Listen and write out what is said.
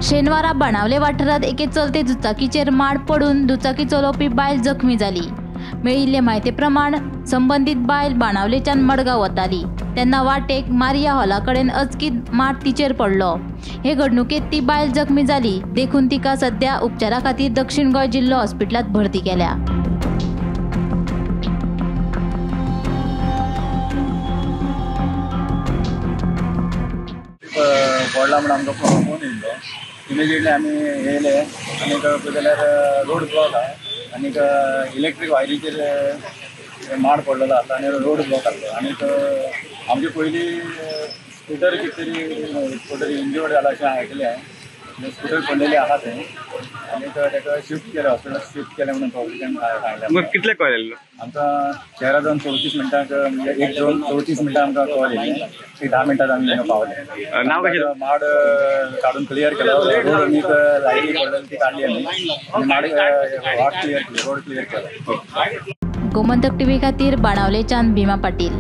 शेनवारा बाणावले वाठारात एके चलते दुचाकीचेर माड पडून दुचाकी चलोवपी बायल जखमी जाली। मेळिल्ले म्हायती प्रमाण संबंधित बायल बाणावलेच्यान मडगांव वताली तेन्ना वाटेक मारिया हॉला कडेन अचकीत माड तिचेर पडलो। हे घडणुकेत ती बायल जखमी जाली, देखून तिका सध्या उपचारा खातीर दक्षिण गोंय जिल्लो हॉस्पिटलांत भरती केल्या। पडला म्हणून आमकां फोन येयलो। इमिजिएटली आमी येयले आनी पळय जाल्यार रोड ब्लॉक आहा आनी इलेक्ट्रीक वायरीचेर माड पडलेलो आसा आनी रोड ब्लॉक आसलो। आनी आमचे पयलीं स्कूटर कितें तरी स्कूटर इंजर्ड जाला अशें आयकलें। स्कूटर पडलेली आहा थंय आनी ताका शिफ्ट केलें, हॉस्पिटलांत शिफ्ट केलें म्हणून पब्लिकान सांगलें। कितले कॉल येयल्लो? आमकां 13:34 म्हणजे 1:34 मिनटां आमकां कॉल येयलें। 10 मिनटांत आमी हांगा पावले। नाव कशें? माड काडून क्लियर केलो, रोड न्ही लायटी पडलेली ती काडली आमी, माड वाट क्लियर केली, रोड क्लियर केलो। गोमंतक टीव्ही खातीर बाणावलेच्यान भीमा पाटील।